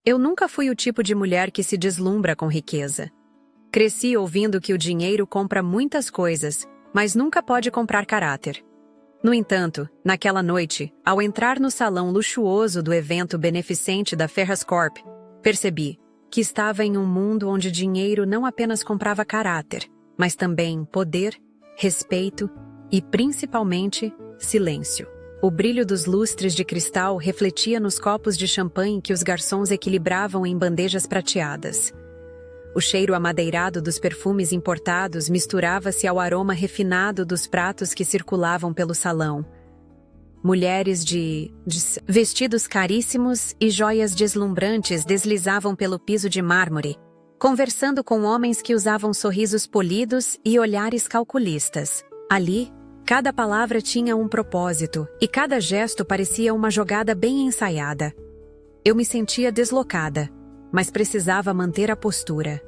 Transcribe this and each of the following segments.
Eu nunca fui o tipo de mulher que se deslumbra com riqueza. Cresci ouvindo que o dinheiro compra muitas coisas, mas nunca pode comprar caráter. No entanto, naquela noite, ao entrar no salão luxuoso do evento beneficente da Ferraz Corp, percebi que estava em um mundo onde dinheiro não apenas comprava caráter, mas também poder, respeito e, principalmente, silêncio. O brilho dos lustres de cristal refletia nos copos de champanhe que os garçons equilibravam em bandejas prateadas. O cheiro amadeirado dos perfumes importados misturava-se ao aroma refinado dos pratos que circulavam pelo salão. Mulheres de vestidos caríssimos e joias deslumbrantes deslizavam pelo piso de mármore, conversando com homens que usavam sorrisos polidos e olhares calculistas. Ali, cada palavra tinha um propósito e cada gesto parecia uma jogada bem ensaiada. Eu me sentia deslocada, mas precisava manter a postura.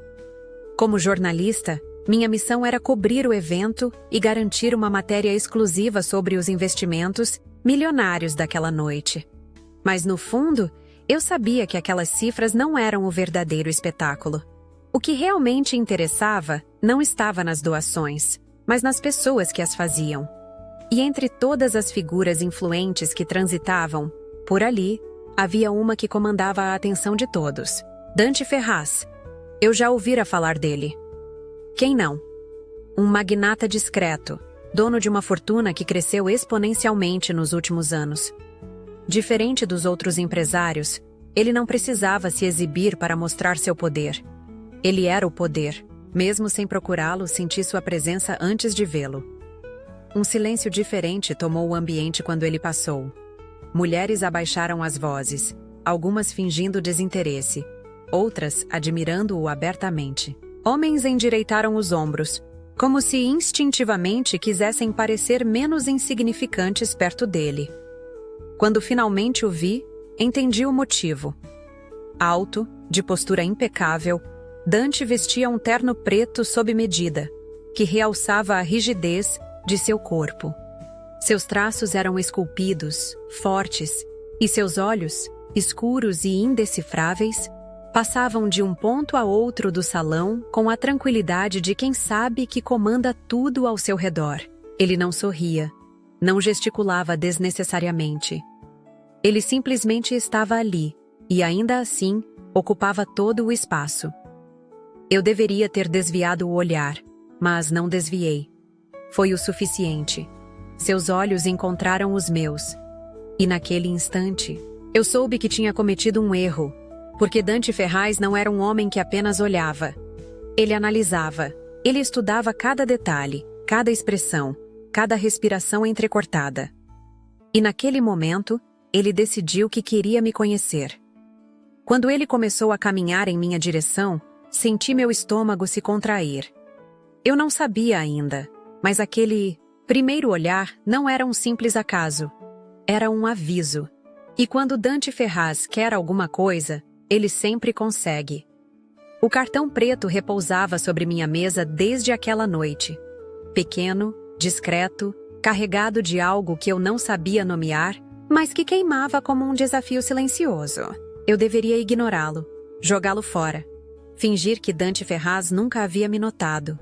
Como jornalista, minha missão era cobrir o evento e garantir uma matéria exclusiva sobre os investimentos milionários daquela noite. Mas no fundo, eu sabia que aquelas cifras não eram o verdadeiro espetáculo. O que realmente interessava não estava nas doações, mas nas pessoas que as faziam. E entre todas as figuras influentes que transitavam por ali, havia uma que comandava a atenção de todos: Dante Ferraz. Eu já ouvira falar dele. Quem não? Um magnata discreto, dono de uma fortuna que cresceu exponencialmente nos últimos anos. Diferente dos outros empresários, ele não precisava se exibir para mostrar seu poder. Ele era o poder. Mesmo sem procurá-lo, senti sua presença antes de vê-lo. Um silêncio diferente tomou o ambiente quando ele passou. Mulheres abaixaram as vozes, algumas fingindo desinteresse, outras admirando-o abertamente. Homens endireitaram os ombros, como se instintivamente quisessem parecer menos insignificantes perto dele. Quando finalmente o vi, entendi o motivo. Alto, de postura impecável, Dante vestia um terno preto sob medida, que realçava a rigidez de seu corpo. Seus traços eram esculpidos, fortes, e seus olhos, escuros e indecifráveis, passavam de um ponto a outro do salão com a tranquilidade de quem sabe que comanda tudo ao seu redor. Ele não sorria, não gesticulava desnecessariamente. Ele simplesmente estava ali, e ainda assim, ocupava todo o espaço. Eu deveria ter desviado o olhar, mas não desviei. Foi o suficiente. Seus olhos encontraram os meus. E naquele instante, eu soube que tinha cometido um erro, porque Dante Ferraz não era um homem que apenas olhava. Ele analisava, ele estudava cada detalhe, cada expressão, cada respiração entrecortada. E naquele momento, ele decidiu que queria me conhecer. Quando ele começou a caminhar em minha direção, senti meu estômago se contrair. Eu não sabia ainda, mas aquele primeiro olhar não era um simples acaso. Era um aviso. E quando Dante Ferraz quer alguma coisa, ele sempre consegue. O cartão preto repousava sobre minha mesa desde aquela noite. Pequeno, discreto, carregado de algo que eu não sabia nomear, mas que queimava como um desafio silencioso. Eu deveria ignorá-lo, jogá-lo fora, fingir que Dante Ferraz nunca havia me notado.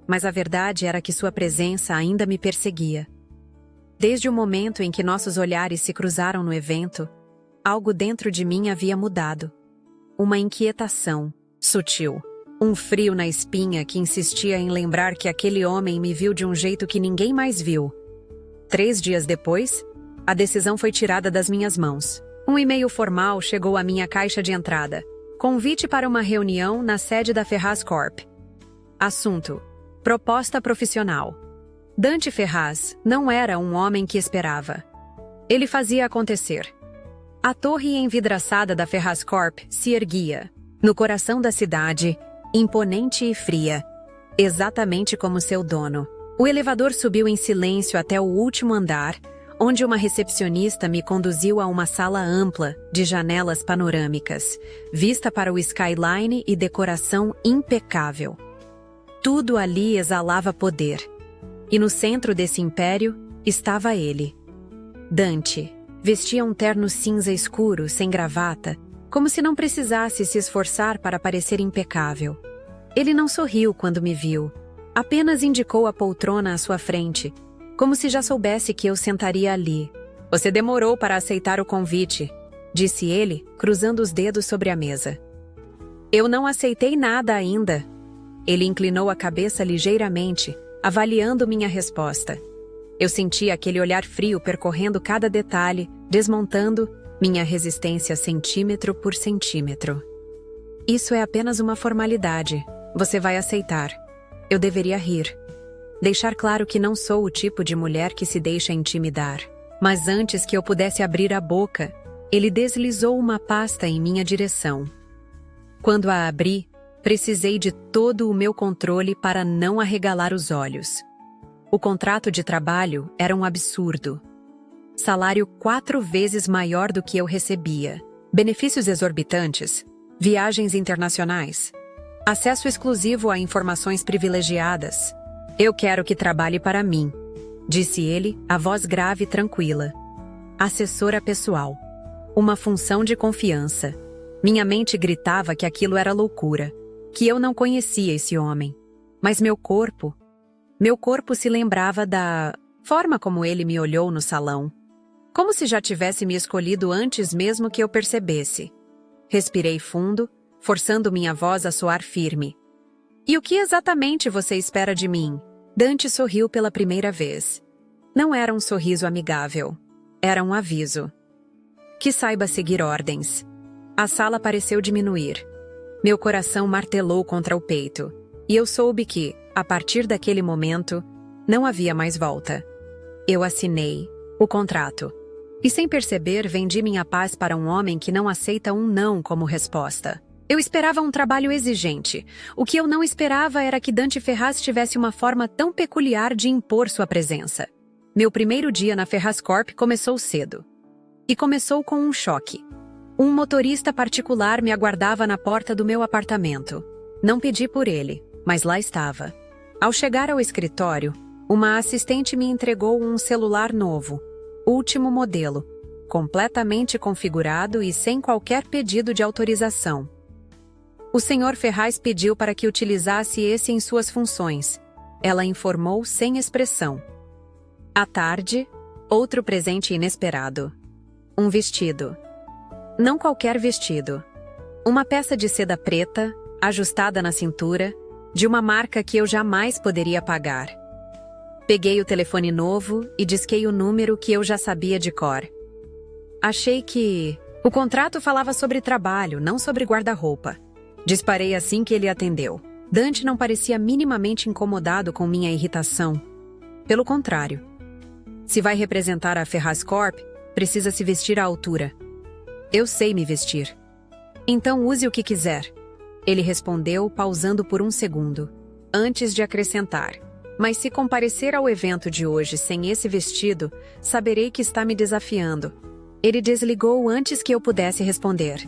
Mas a verdade era que sua presença ainda me perseguia. Desde o momento em que nossos olhares se cruzaram no evento, algo dentro de mim havia mudado. Uma inquietação, sutil. Um frio na espinha que insistia em lembrar que aquele homem me viu de um jeito que ninguém mais viu. 3 dias depois, a decisão foi tirada das minhas mãos. Um e-mail formal chegou à minha caixa de entrada. Convite para uma reunião na sede da Ferraz Corp. Assunto: proposta profissional. Dante Ferraz não era um homem que esperava. Ele fazia acontecer. A torre envidraçada da Ferraz Corp se erguia, no coração da cidade, imponente e fria, exatamente como seu dono. O elevador subiu em silêncio até o último andar, onde uma recepcionista me conduziu a uma sala ampla, de janelas panorâmicas, vista para o skyline e decoração impecável. Tudo ali exalava poder. E no centro desse império estava ele. Dante vestia um terno cinza escuro, sem gravata, como se não precisasse se esforçar para parecer impecável. Ele não sorriu quando me viu, apenas indicou a poltrona à sua frente, como se já soubesse que eu sentaria ali. Você demorou para aceitar o convite, disse ele, cruzando os dedos sobre a mesa. Eu não aceitei nada ainda. Ele inclinou a cabeça ligeiramente, avaliando minha resposta. Eu senti aquele olhar frio percorrendo cada detalhe, desmontando minha resistência centímetro por centímetro. Isso é apenas uma formalidade. Você vai aceitar. Eu deveria rir. Deixar claro que não sou o tipo de mulher que se deixa intimidar. Mas antes que eu pudesse abrir a boca, ele deslizou uma pasta em minha direção. Quando a abri, precisei de todo o meu controle para não arregalar os olhos. O contrato de trabalho era um absurdo. Salário 4 vezes maior do que eu recebia. Benefícios exorbitantes. Viagens internacionais. Acesso exclusivo a informações privilegiadas. Eu quero que trabalhe para mim, disse ele, a voz grave e tranquila. Assessora pessoal. Uma função de confiança. Minha mente gritava que aquilo era loucura, que eu não conhecia esse homem. Mas meu corpo se lembrava da forma como ele me olhou no salão. Como se já tivesse me escolhido antes mesmo que eu percebesse. Respirei fundo, forçando minha voz a soar firme. E o que exatamente você espera de mim? Dante sorriu pela primeira vez. Não era um sorriso amigável. Era um aviso. Que saiba seguir ordens. A sala pareceu diminuir. Meu coração martelou contra o peito. E eu soube que, a partir daquele momento, não havia mais volta. Eu assinei o contrato. E sem perceber, vendi minha paz para um homem que não aceita um não como resposta. Eu esperava um trabalho exigente. O que eu não esperava era que Dante Ferraz tivesse uma forma tão peculiar de impor sua presença. Meu primeiro dia na Ferraz Corp começou cedo. E começou com um choque. Um motorista particular me aguardava na porta do meu apartamento. Não pedi por ele, mas lá estava. Ao chegar ao escritório, uma assistente me entregou um celular novo, último modelo, completamente configurado e sem qualquer pedido de autorização. O Sr. Ferraz pediu para que utilizasse esse em suas funções. Ela informou sem expressão. À tarde, outro presente inesperado. Um vestido. Não qualquer vestido. Uma peça de seda preta, ajustada na cintura, de uma marca que eu jamais poderia pagar. Peguei o telefone novo e disquei o número que eu já sabia de cor. Achei que o contrato falava sobre trabalho, não sobre guarda-roupa. Disparei assim que ele atendeu. Dante não parecia minimamente incomodado com minha irritação. Pelo contrário. Se vai representar a Ferraz Corp, precisa se vestir à altura. Eu sei me vestir. Então use o que quiser. Ele respondeu, pausando por um segundo, antes de acrescentar. Mas se comparecer ao evento de hoje sem esse vestido, saberei que está me desafiando. Ele desligou antes que eu pudesse responder.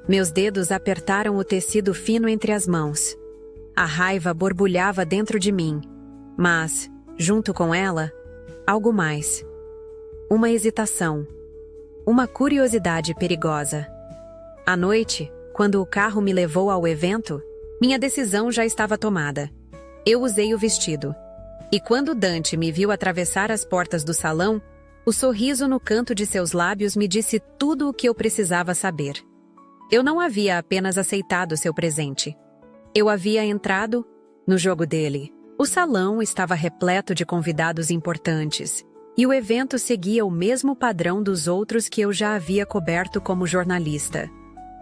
Meus dedos apertaram o tecido fino entre as mãos. A raiva borbulhava dentro de mim. Mas, junto com ela, algo mais. Uma hesitação. Uma curiosidade perigosa. À noite, quando o carro me levou ao evento, minha decisão já estava tomada. Eu usei o vestido. E quando Dante me viu atravessar as portas do salão, o sorriso no canto de seus lábios me disse tudo o que eu precisava saber. Eu não havia apenas aceitado seu presente. Eu havia entrado no jogo dele. O salão estava repleto de convidados importantes, e o evento seguia o mesmo padrão dos outros que eu já havia coberto como jornalista.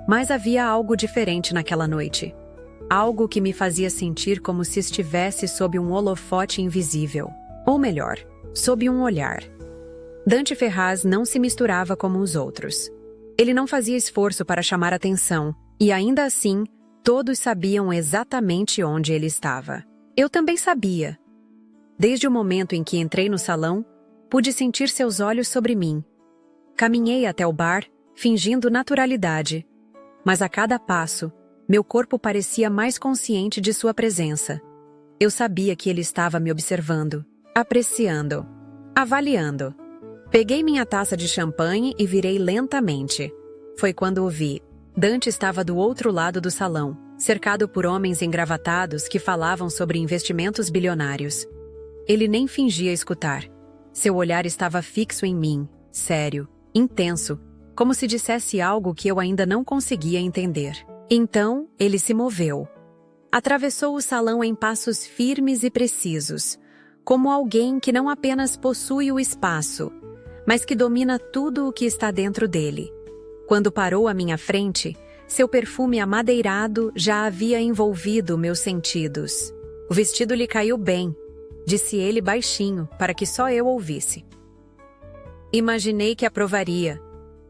Mas havia algo diferente naquela noite. Algo que me fazia sentir como se estivesse sob um holofote invisível. Ou melhor, sob um olhar. Dante Ferraz não se misturava como os outros. Ele não fazia esforço para chamar atenção, e ainda assim, todos sabiam exatamente onde ele estava. Eu também sabia. Desde o momento em que entrei no salão, pude sentir seus olhos sobre mim. Caminhei até o bar, fingindo naturalidade. Mas a cada passo, meu corpo parecia mais consciente de sua presença. Eu sabia que ele estava me observando, apreciando, avaliando. Peguei minha taça de champanhe e virei lentamente. Foi quando o vi. Dante estava do outro lado do salão, cercado por homens engravatados que falavam sobre investimentos bilionários. Ele nem fingia escutar. Seu olhar estava fixo em mim, sério, intenso, como se dissesse algo que eu ainda não conseguia entender. Então, ele se moveu. Atravessou o salão em passos firmes e precisos, como alguém que não apenas possui o espaço, mas que domina tudo o que está dentro dele. Quando parou à minha frente, seu perfume amadeirado já havia envolvido meus sentidos. O vestido lhe caiu bem, disse ele baixinho, para que só eu ouvisse. Imaginei que aprovaria.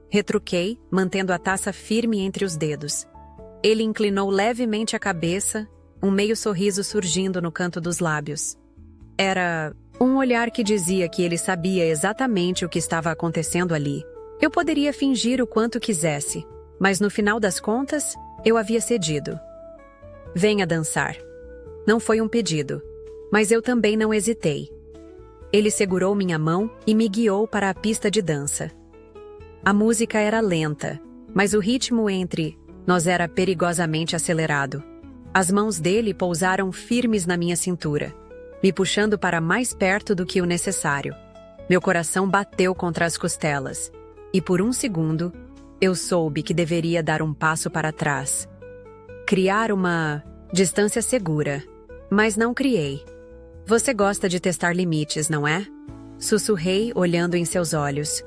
Retruquei, mantendo a taça firme entre os dedos. Ele inclinou levemente a cabeça, um meio sorriso surgindo no canto dos lábios. Era um olhar que dizia que ele sabia exatamente o que estava acontecendo ali. Eu poderia fingir o quanto quisesse, mas no final das contas, eu havia cedido. Venha dançar. Não foi um pedido, mas eu também não hesitei. Ele segurou minha mão e me guiou para a pista de dança. A música era lenta, mas o ritmo entre nós era perigosamente acelerado. As mãos dele pousaram firmes na minha cintura, me puxando para mais perto do que o necessário. Meu coração bateu contra as costelas, e por um segundo, eu soube que deveria dar um passo para trás. Criar uma distância segura, mas não criei. Você gosta de testar limites, não é? Sussurrei, olhando em seus olhos.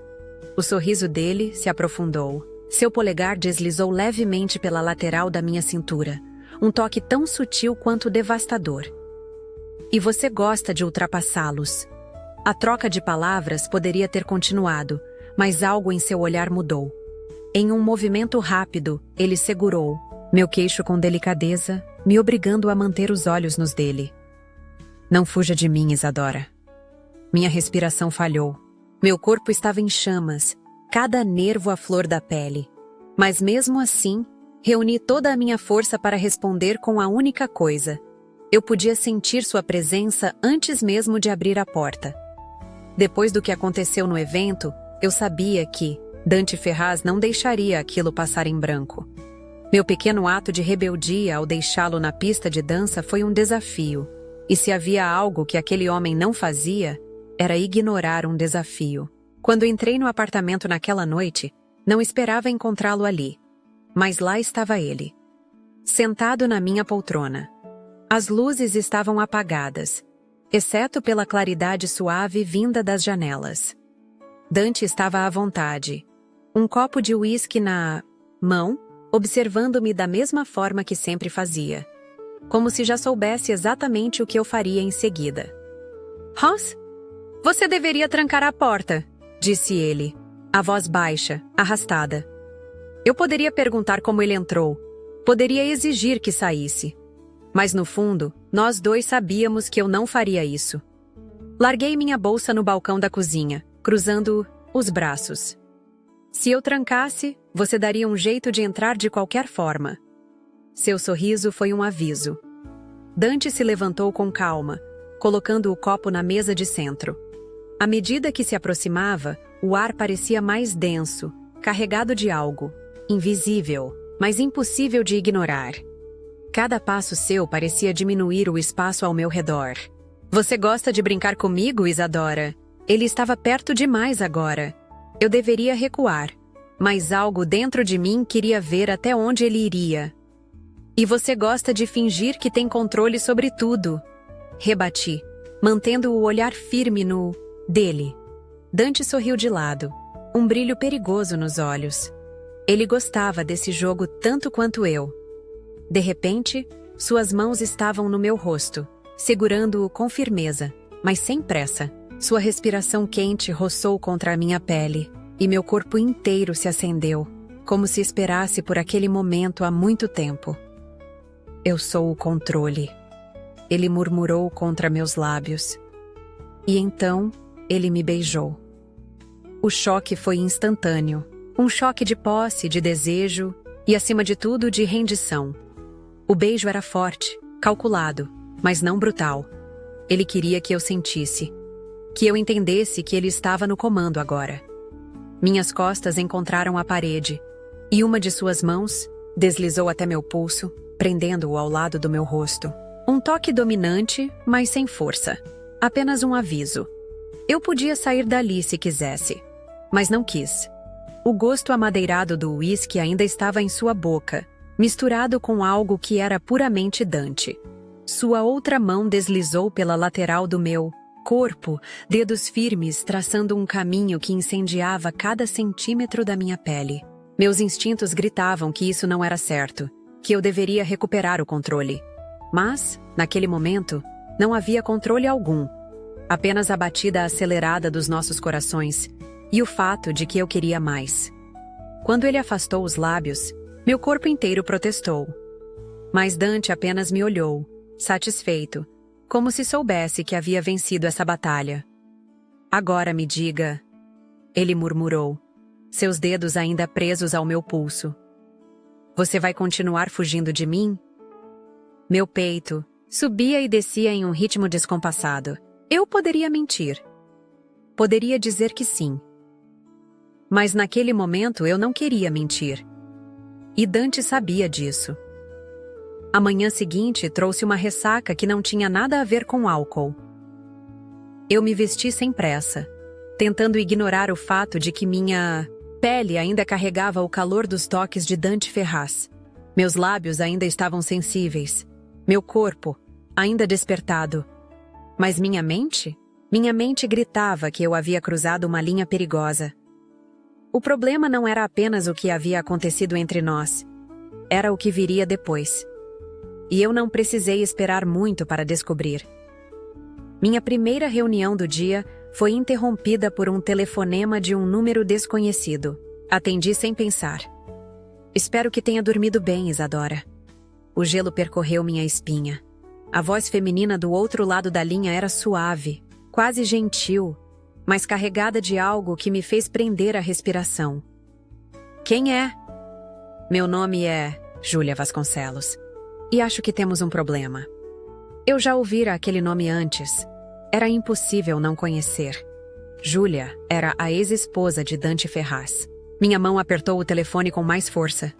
O sorriso dele se aprofundou. Seu polegar deslizou levemente pela lateral da minha cintura, um toque tão sutil quanto devastador. E você gosta de ultrapassá-los. A troca de palavras poderia ter continuado, mas algo em seu olhar mudou. Em um movimento rápido, ele segurou meu queixo com delicadeza, me obrigando a manter os olhos nos dele. Não fuja de mim, Isadora. Minha respiração falhou. Meu corpo estava em chamas, cada nervo à flor da pele. Mas mesmo assim, reuni toda a minha força para responder com a única coisa. Eu podia sentir sua presença antes mesmo de abrir a porta. Depois do que aconteceu no evento, eu sabia que Dante Ferraz não deixaria aquilo passar em branco. Meu pequeno ato de rebeldia ao deixá-lo na pista de dança foi um desafio. E se havia algo que aquele homem não fazia, era ignorar um desafio. Quando entrei no apartamento naquela noite, não esperava encontrá-lo ali. Mas lá estava ele, sentado na minha poltrona. As luzes estavam apagadas, exceto pela claridade suave vinda das janelas. Dante estava à vontade, um copo de uísque na mão, observando-me da mesma forma que sempre fazia, como se já soubesse exatamente o que eu faria em seguida. Ross, você deveria trancar a porta, disse ele, a voz baixa, arrastada. Eu poderia perguntar como ele entrou, poderia exigir que saísse. Mas no fundo, nós dois sabíamos que eu não faria isso. Larguei minha bolsa no balcão da cozinha, cruzando os braços. Se eu trancasse, você daria um jeito de entrar de qualquer forma. Seu sorriso foi um aviso. Dante se levantou com calma, colocando o copo na mesa de centro. À medida que se aproximava, o ar parecia mais denso, carregado de algo, invisível, mas impossível de ignorar. Cada passo seu parecia diminuir o espaço ao meu redor. Você gosta de brincar comigo, Isadora? Ele estava perto demais agora. Eu deveria recuar, mas algo dentro de mim queria ver até onde ele iria. E você gosta de fingir que tem controle sobre tudo. Rebati, mantendo o olhar firme no dele. Dante sorriu de lado, um brilho perigoso nos olhos. Ele gostava desse jogo tanto quanto eu. De repente, suas mãos estavam no meu rosto, segurando-o com firmeza, mas sem pressa. Sua respiração quente roçou contra a minha pele, e meu corpo inteiro se acendeu, como se esperasse por aquele momento há muito tempo. Eu sou o controle, ele murmurou contra meus lábios. E então, ele me beijou. O choque foi instantâneo, um choque de posse, de desejo e, acima de tudo, de rendição. O beijo era forte, calculado, mas não brutal. Ele queria que eu sentisse, que eu entendesse que ele estava no comando agora. Minhas costas encontraram a parede. e uma de suas mãos deslizou até meu pulso, prendendo-o ao lado do meu rosto. Um toque dominante, mas sem força. Apenas um aviso. Eu podia sair dali se quisesse, mas não quis. O gosto amadeirado do uísque ainda estava em sua boca, misturado com algo que era puramente Dante. Sua outra mão deslizou pela lateral do meu corpo, dedos firmes traçando um caminho que incendiava cada centímetro da minha pele. Meus instintos gritavam que isso não era certo, que eu deveria recuperar o controle. Mas, naquele momento, não havia controle algum. Apenas a batida acelerada dos nossos corações e o fato de que eu queria mais. Quando ele afastou os lábios, meu corpo inteiro protestou. Mas Dante apenas me olhou, satisfeito, como se soubesse que havia vencido essa batalha. Agora me diga, ele murmurou, seus dedos ainda presos ao meu pulso. Você vai continuar fugindo de mim? Meu peito subia e descia em um ritmo descompassado. Eu poderia mentir. Poderia dizer que sim. Mas naquele momento eu não queria mentir. E Dante sabia disso. A manhã seguinte trouxe uma ressaca que não tinha nada a ver com álcool. Eu me vesti sem pressa, tentando ignorar o fato de que minha pele ainda carregava o calor dos toques de Dante Ferraz. Meus lábios ainda estavam sensíveis. Meu corpo, ainda despertado. Mas minha mente? Minha mente gritava que eu havia cruzado uma linha perigosa. O problema não era apenas o que havia acontecido entre nós. Era o que viria depois. E eu não precisei esperar muito para descobrir. Minha primeira reunião do dia foi interrompida por um telefonema de um número desconhecido. Atendi sem pensar. Espero que tenha dormido bem, Isadora. O gelo percorreu minha espinha. A voz feminina do outro lado da linha era suave, quase gentil, mas carregada de algo que me fez prender a respiração. Quem é? Meu nome é Júlia Vasconcelos. E acho que temos um problema. Eu já ouvira aquele nome antes. Era impossível não conhecer. Júlia era a ex-esposa de Dante Ferraz. Minha mão apertou o telefone com mais força.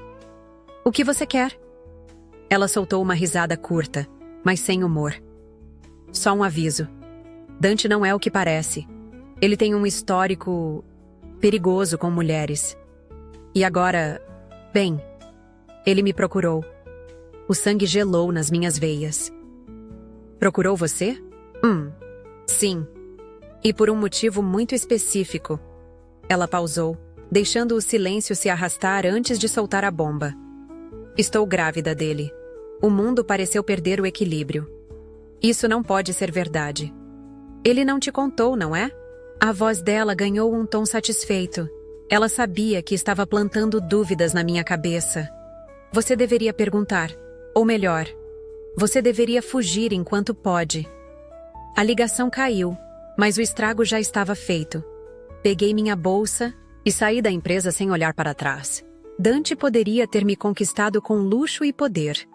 O que você quer? Ela soltou uma risada curta, mas sem humor. Só um aviso. Dante não é o que parece. Ele tem um histórico perigoso com mulheres. E agora, bem, ele me procurou. O sangue gelou nas minhas veias. Procurou você? Sim. E por um motivo muito específico. Ela pausou, deixando o silêncio se arrastar antes de soltar a bomba. Estou grávida dele. O mundo pareceu perder o equilíbrio. Isso não pode ser verdade. Ele não te contou, não é? A voz dela ganhou um tom satisfeito. Ela sabia que estava plantando dúvidas na minha cabeça. Você deveria perguntar. Ou melhor, você deveria fugir enquanto pode. A ligação caiu, mas o estrago já estava feito. Peguei minha bolsa e saí da empresa sem olhar para trás. Dante poderia ter me conquistado com luxo e poder.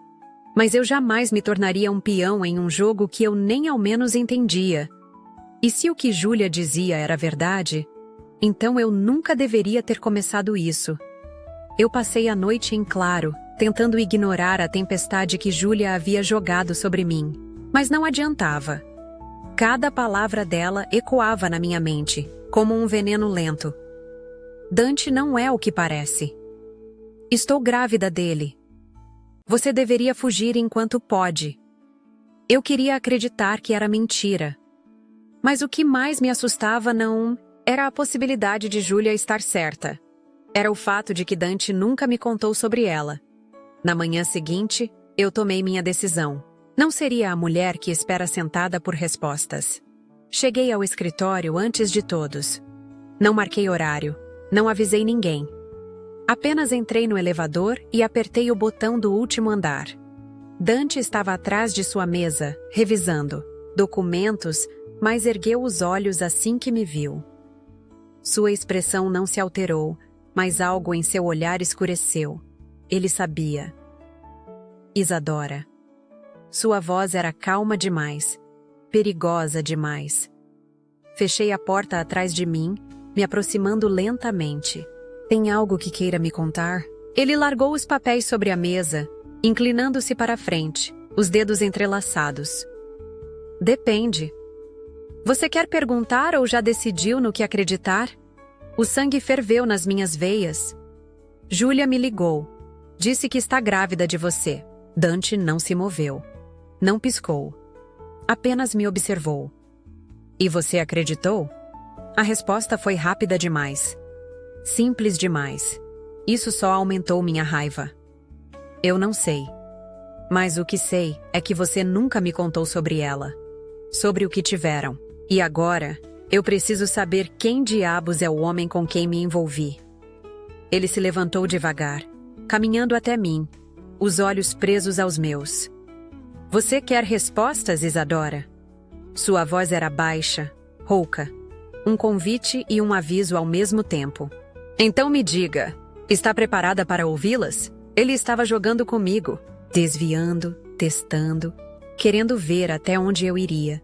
Mas eu jamais me tornaria um peão em um jogo que eu nem ao menos entendia. E se o que Júlia dizia era verdade, então eu nunca deveria ter começado isso. Eu passei a noite em claro, tentando ignorar a tempestade que Júlia havia jogado sobre mim. Mas não adiantava. Cada palavra dela ecoava na minha mente, como um veneno lento. Dante não é o que parece. Estou grávida dele. Você deveria fugir enquanto pode. Eu queria acreditar que era mentira. Mas o que mais me assustava não era a possibilidade de Júlia estar certa. Era o fato de que Dante nunca me contou sobre ela. Na manhã seguinte, eu tomei minha decisão. Não seria a mulher que espera sentada por respostas. Cheguei ao escritório antes de todos. Não marquei horário, não avisei ninguém. Apenas entrei no elevador e apertei o botão do último andar. Dante estava atrás de sua mesa, revisando documentos, mas ergueu os olhos assim que me viu. Sua expressão não se alterou, mas algo em seu olhar escureceu. Ele sabia. Isadora. Sua voz era calma demais, perigosa demais. Fechei a porta atrás de mim, me aproximando lentamente. Tem algo que queira me contar? Ele largou os papéis sobre a mesa, inclinando-se para a frente, os dedos entrelaçados. Depende. Você quer perguntar ou já decidiu no que acreditar? O sangue ferveu nas minhas veias. Júlia me ligou. Disse que está grávida de você. Dante não se moveu. Não piscou. Apenas me observou. E você acreditou? A resposta foi rápida demais. Simples demais. Isso só aumentou minha raiva. Eu não sei. Mas o que sei é que você nunca me contou sobre ela. Sobre o que tiveram. E agora, eu preciso saber quem diabos é o homem com quem me envolvi. Ele se levantou devagar, caminhando até mim, os olhos presos aos meus. Você quer respostas, Isadora? Sua voz era baixa, rouca. Um convite e um aviso ao mesmo tempo. Então me diga, está preparada para ouvi-las? Ele estava jogando comigo, desviando, testando, querendo ver até onde eu iria.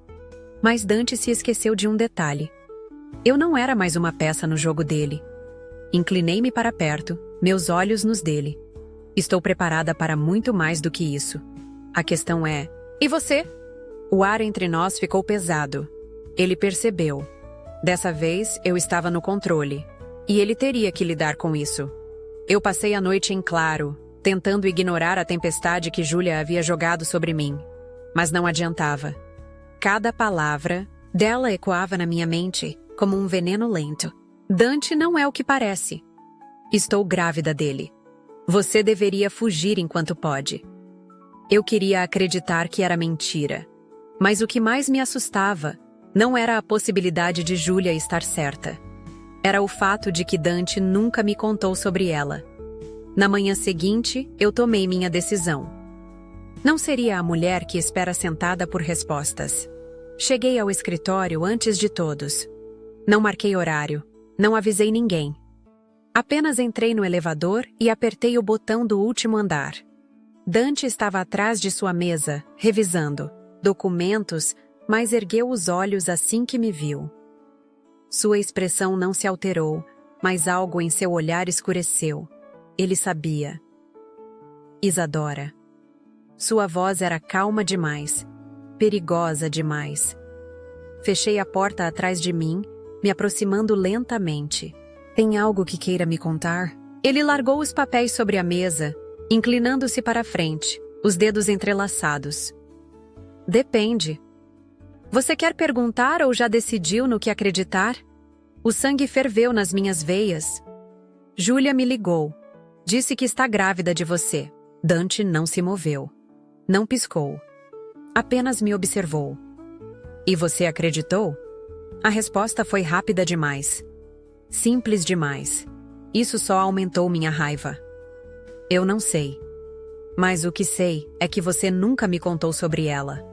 Mas Dante se esqueceu de um detalhe. Eu não era mais uma peça no jogo dele. Inclinei-me para perto, meus olhos nos dele. Estou preparada para muito mais do que isso. A questão é, e você? O ar entre nós ficou pesado. Ele percebeu. Dessa vez, eu estava no controle. E ele teria que lidar com isso. Eu passei a noite em claro, tentando ignorar a tempestade que Júlia havia jogado sobre mim. Mas não adiantava. Cada palavra dela ecoava na minha mente, como um veneno lento. Dante não é o que parece. Estou grávida dele. Você deveria fugir enquanto pode. Eu queria acreditar que era mentira. Mas o que mais me assustava não era a possibilidade de Júlia estar certa. Era o fato de que Dante nunca me contou sobre ela. Na manhã seguinte, eu tomei minha decisão. Não seria a mulher que espera sentada por respostas. Cheguei ao escritório antes de todos. Não marquei horário, não avisei ninguém. Apenas entrei no elevador e apertei o botão do último andar. Dante estava atrás de sua mesa, revisando documentos, mas ergueu os olhos assim que me viu. Sua expressão não se alterou, mas algo em seu olhar escureceu. Ele sabia. Isadora. Sua voz era calma demais, perigosa demais. Fechei a porta atrás de mim, me aproximando lentamente. Tem algo que queira me contar? Ele largou os papéis sobre a mesa, inclinando-se para a frente, os dedos entrelaçados. Depende. Você quer perguntar ou já decidiu no que acreditar? O sangue ferveu nas minhas veias. Júlia me ligou. Disse que está grávida de você. Dante não se moveu. Não piscou. Apenas me observou. E você acreditou? A resposta foi rápida demais. Simples demais. Isso só aumentou minha raiva. Eu não sei. Mas o que sei é que você nunca me contou sobre ela.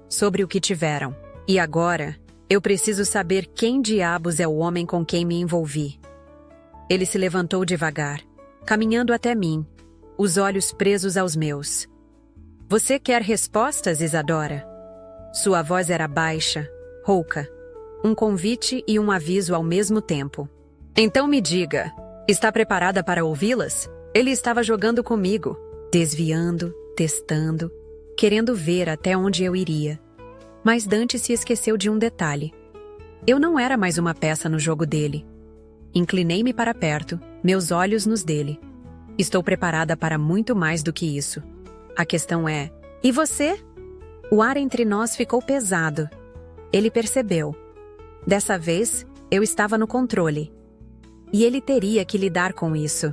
Sobre o que tiveram. E agora, eu preciso saber quem diabos é o homem com quem me envolvi. Ele se levantou devagar, caminhando até mim, os olhos presos aos meus. Você quer respostas, Isadora? Sua voz era baixa, rouca. Um convite e um aviso ao mesmo tempo. Então me diga, está preparada para ouvi-las? Ele estava jogando comigo, desviando, testando, querendo ver até onde eu iria. Mas Dante se esqueceu de um detalhe. Eu não era mais uma peça no jogo dele. Inclinei-me para perto, meus olhos nos dele. Estou preparada para muito mais do que isso. A questão é, e você? O ar entre nós ficou pesado. Ele percebeu. Dessa vez, eu estava no controle. E ele teria que lidar com isso.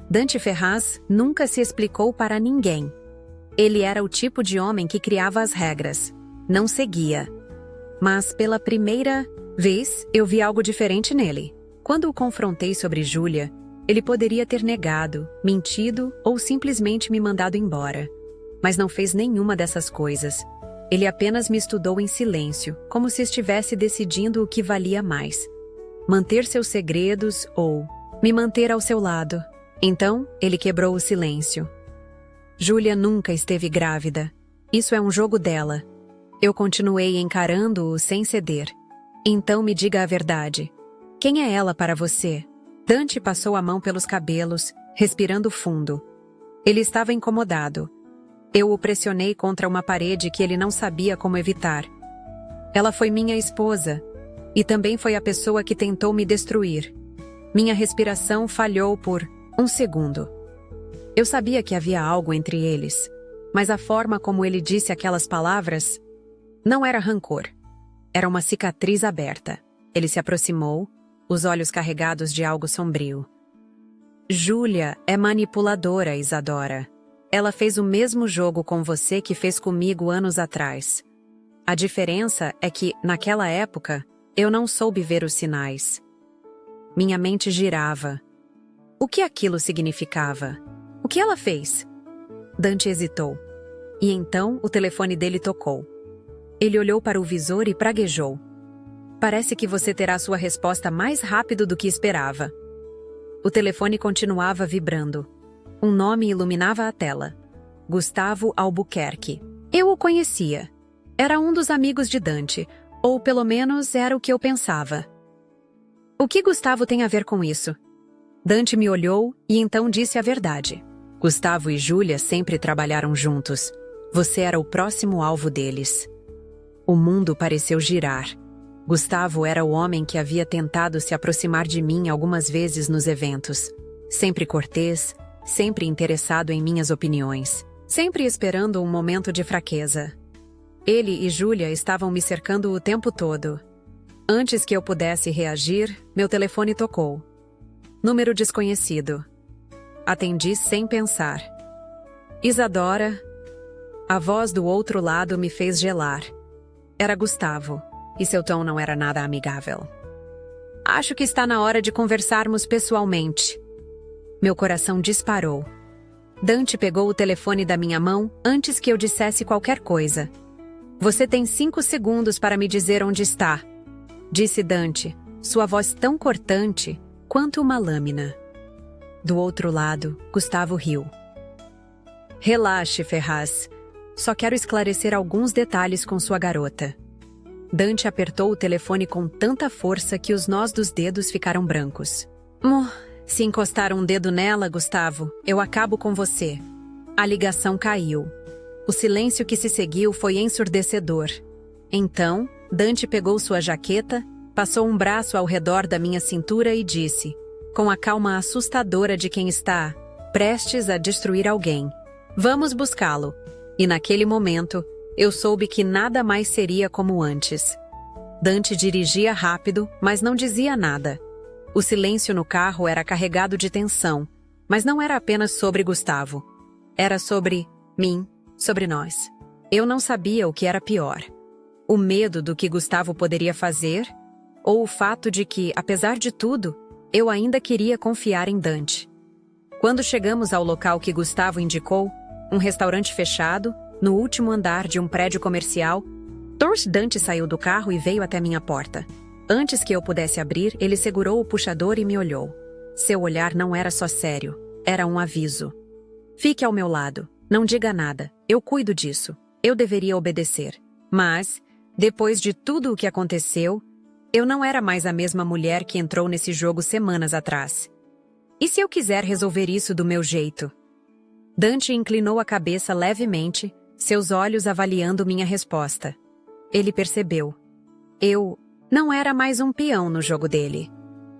Dante Ferraz nunca se explicou para ninguém. Ele era o tipo de homem que criava as regras. Não seguia. Mas pela primeira vez, eu vi algo diferente nele. Quando o confrontei sobre Júlia, ele poderia ter negado, mentido ou simplesmente me mandado embora. Mas não fez nenhuma dessas coisas. Ele apenas me estudou em silêncio, como se estivesse decidindo o que valia mais. Manter seus segredos ou me manter ao seu lado. Então, ele quebrou o silêncio. Júlia nunca esteve grávida. Isso é um jogo dela. Eu continuei encarando-o sem ceder. Então me diga a verdade. Quem é ela para você? Dante passou a mão pelos cabelos, respirando fundo. Ele estava incomodado. Eu o pressionei contra uma parede que ele não sabia como evitar. Ela foi minha esposa, e também foi a pessoa que tentou me destruir. Minha respiração falhou por 1 segundo. Eu sabia que havia algo entre eles, mas a forma como ele disse aquelas palavras não era rancor. Era uma cicatriz aberta. Ele se aproximou, os olhos carregados de algo sombrio. Júlia é manipuladora, Isadora. Ela fez o mesmo jogo com você que fez comigo anos atrás. A diferença é que, naquela época, eu não soube ver os sinais. Minha mente girava. O que aquilo significava? O que ela fez? Dante hesitou. E então o telefone dele tocou. Ele olhou para o visor e praguejou. Parece que você terá sua resposta mais rápido do que esperava. O telefone continuava vibrando. Um nome iluminava a tela. Gustavo Albuquerque. Eu o conhecia. Era um dos amigos de Dante, ou pelo menos era o que eu pensava. O que Gustavo tem a ver com isso? Dante me olhou e então disse a verdade. Gustavo e Júlia sempre trabalharam juntos. Você era o próximo alvo deles. O mundo pareceu girar. Gustavo era o homem que havia tentado se aproximar de mim algumas vezes nos eventos. Sempre cortês, sempre interessado em minhas opiniões. Sempre esperando um momento de fraqueza. Ele e Júlia estavam me cercando o tempo todo. Antes que eu pudesse reagir, meu telefone tocou. Número desconhecido. Atendi sem pensar. Isadora. A voz do outro lado me fez gelar. Era Gustavo, e seu tom não era nada amigável. Acho que está na hora de conversarmos pessoalmente. Meu coração disparou. Dante pegou o telefone da minha mão antes que eu dissesse qualquer coisa. Você tem 5 segundos para me dizer onde está, disse Dante, sua voz tão cortante quanto uma lâmina. Do outro lado, Gustavo riu. Relaxe, Ferraz. Só quero esclarecer alguns detalhes com sua garota. Dante apertou o telefone com tanta força que os nós dos dedos ficaram brancos. Se encostar um dedo nela, Gustavo, eu acabo com você. A ligação caiu. O silêncio que se seguiu foi ensurdecedor. Então, Dante pegou sua jaqueta, passou um braço ao redor da minha cintura e disse, com a calma assustadora de quem está prestes a destruir alguém: Vamos buscá-lo. E naquele momento, eu soube que nada mais seria como antes. Dante dirigia rápido, mas não dizia nada. O silêncio no carro era carregado de tensão, mas não era apenas sobre Gustavo. Era sobre mim, sobre nós. Eu não sabia o que era pior. O medo do que Gustavo poderia fazer, ou o fato de que, apesar de tudo, eu ainda queria confiar em Dante. Quando chegamos ao local que Gustavo indicou, um restaurante fechado, no último andar de um prédio comercial, Dante saiu do carro e veio até minha porta. Antes que eu pudesse abrir, ele segurou o puxador e me olhou. Seu olhar não era só sério, era um aviso. Fique ao meu lado, não diga nada, eu cuido disso, eu deveria obedecer. Mas, depois de tudo o que aconteceu, eu não era mais a mesma mulher que entrou nesse jogo semanas atrás. E se eu quiser resolver isso do meu jeito? Dante inclinou a cabeça levemente, seus olhos avaliando minha resposta. Ele percebeu. Eu não era mais um peão no jogo dele.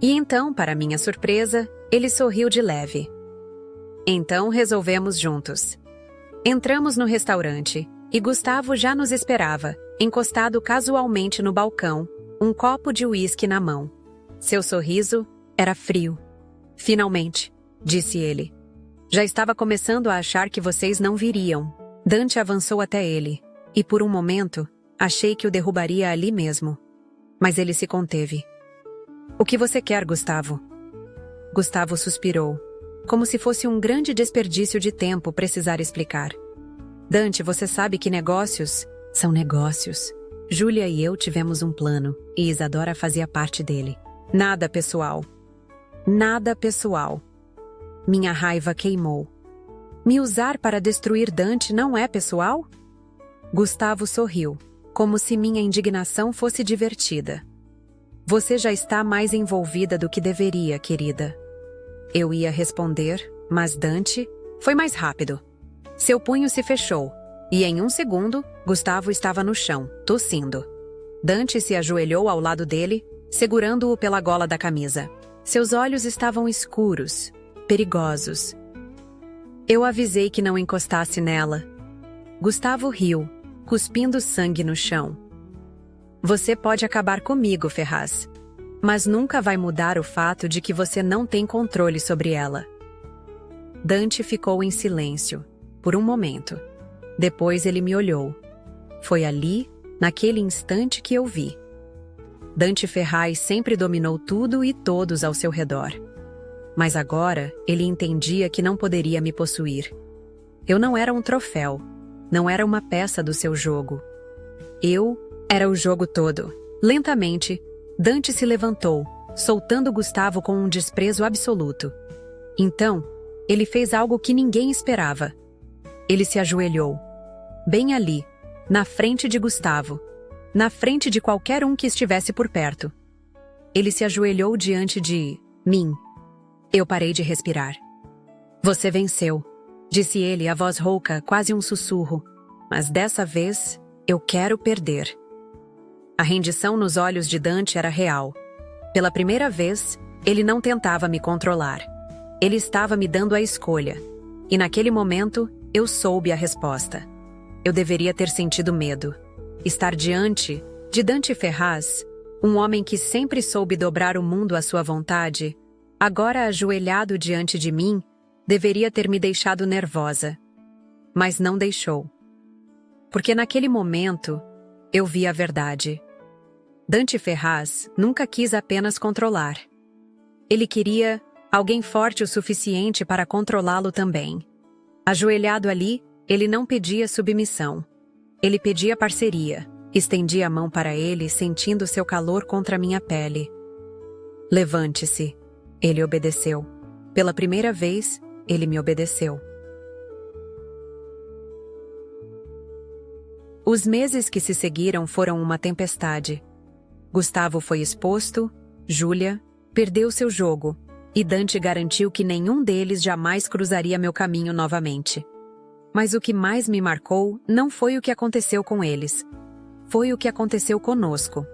E então, para minha surpresa, ele sorriu de leve. Então resolvemos juntos. Entramos no restaurante, e Gustavo já nos esperava, encostado casualmente no balcão, um copo de uísque na mão. Seu sorriso era frio. Finalmente, disse ele. Já estava começando a achar que vocês não viriam. Dante avançou até ele, e por um momento, achei que o derrubaria ali mesmo. Mas ele se conteve. O que você quer, Gustavo? Gustavo suspirou, como se fosse um grande desperdício de tempo precisar explicar. Dante, você sabe que negócios são negócios. Júlia e eu tivemos um plano, e Isadora fazia parte dele. Nada pessoal. Nada pessoal. Minha raiva queimou. Me usar para destruir Dante não é pessoal? Gustavo sorriu, como se minha indignação fosse divertida. Você já está mais envolvida do que deveria, querida. Eu ia responder, Mas Dante foi mais rápido. Seu punho se fechou, e em um segundo, Gustavo estava no chão, tossindo. Dante se ajoelhou ao lado dele, segurando-o pela gola da camisa. Seus olhos estavam escuros, perigosos. Eu avisei que não encostasse nela. Gustavo riu, cuspindo sangue no chão. Você pode acabar comigo, Ferraz, mas nunca vai mudar o fato de que você não tem controle sobre ela. Dante ficou em silêncio, por um momento. Depois ele me olhou. Foi ali, naquele instante, que eu vi. Dante Ferraz sempre dominou tudo e todos ao seu redor. Mas agora ele entendia que não poderia me possuir. Eu não era um troféu, não era uma peça do seu jogo. Eu era o jogo todo. Lentamente, Dante se levantou, soltando Gustavo com um desprezo absoluto. Então, ele fez algo que ninguém esperava. Ele se ajoelhou. Bem ali, na frente de Gustavo. Na frente de qualquer um que estivesse por perto. Ele se ajoelhou diante de mim. Eu parei de respirar. Você venceu, disse ele, a voz rouca, quase um sussurro. Mas dessa vez, eu quero perder. A rendição nos olhos de Dante era real. Pela primeira vez, ele não tentava me controlar. Ele estava me dando a escolha. E naquele momento, eu soube a resposta. Eu deveria ter sentido medo. Estar diante de Dante Ferraz, um homem que sempre soube dobrar o mundo à sua vontade, agora ajoelhado diante de mim, deveria ter me deixado nervosa. Mas não deixou. Porque naquele momento, eu vi a verdade. Dante Ferraz nunca quis apenas controlar. Ele queria alguém forte o suficiente para controlá-lo também. Ajoelhado ali, ele não pedia submissão. Ele pedia parceria. Estendi a mão para ele, sentindo seu calor contra minha pele. Levante-se. Ele obedeceu. Pela primeira vez, ele me obedeceu. Os meses que se seguiram foram uma tempestade. Gustavo foi exposto, Júlia perdeu seu jogo, e Dante garantiu que nenhum deles jamais cruzaria meu caminho novamente. Mas o que mais me marcou não foi o que aconteceu com eles. Foi o que aconteceu conosco.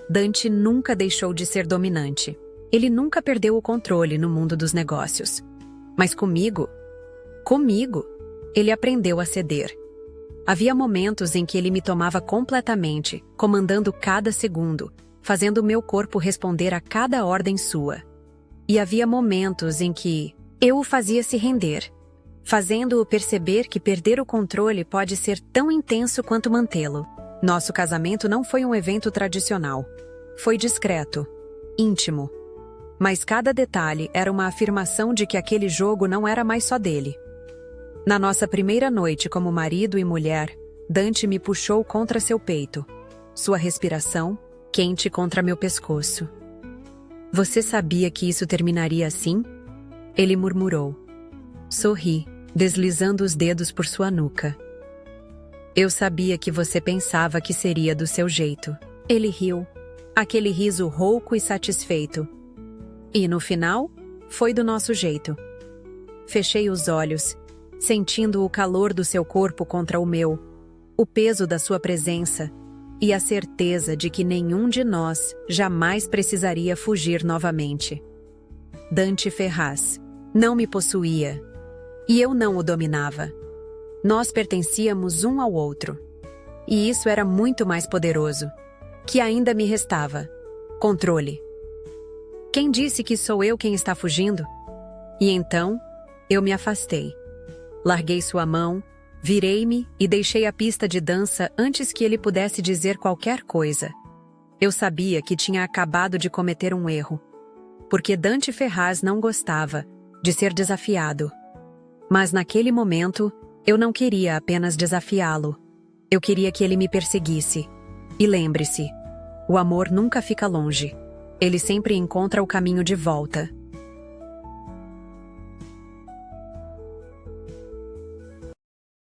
Dante nunca deixou de ser dominante. Ele nunca perdeu o controle no mundo dos negócios. Mas comigo, ele aprendeu a ceder. Havia momentos em que ele me tomava completamente, comandando cada segundo, fazendo meu corpo responder a cada ordem sua. E havia momentos em que eu o fazia se render, fazendo-o perceber que perder o controle pode ser tão intenso quanto mantê-lo. Nosso casamento não foi um evento tradicional. Foi discreto, íntimo. Mas cada detalhe era uma afirmação de que aquele jogo não era mais só dele. Na nossa primeira noite como marido e mulher, Dante me puxou contra seu peito. Sua respiração, quente contra meu pescoço. Você sabia que isso terminaria assim? Ele murmurou. Sorri, deslizando os dedos por sua nuca. Eu sabia que você pensava que seria do seu jeito. Ele riu, aquele riso rouco e satisfeito. E no final, foi do nosso jeito. Fechei os olhos, sentindo o calor do seu corpo contra o meu, o peso da sua presença e a certeza de que nenhum de nós jamais precisaria fugir novamente. Dante Ferraz não me possuía e eu não o dominava. Nós pertencíamos um ao outro. E isso era muito mais poderoso. Que ainda me restava: controle. Quem disse que sou eu quem está fugindo? E então, eu me afastei. Larguei sua mão, virei-me e deixei a pista de dança antes que ele pudesse dizer qualquer coisa. Eu sabia que tinha acabado de cometer um erro, porque Dante Ferraz não gostava de ser desafiado. Mas naquele momento, eu não queria apenas desafiá-lo. Eu queria que ele me perseguisse. E lembre-se, o amor nunca fica longe. Ele sempre encontra o caminho de volta.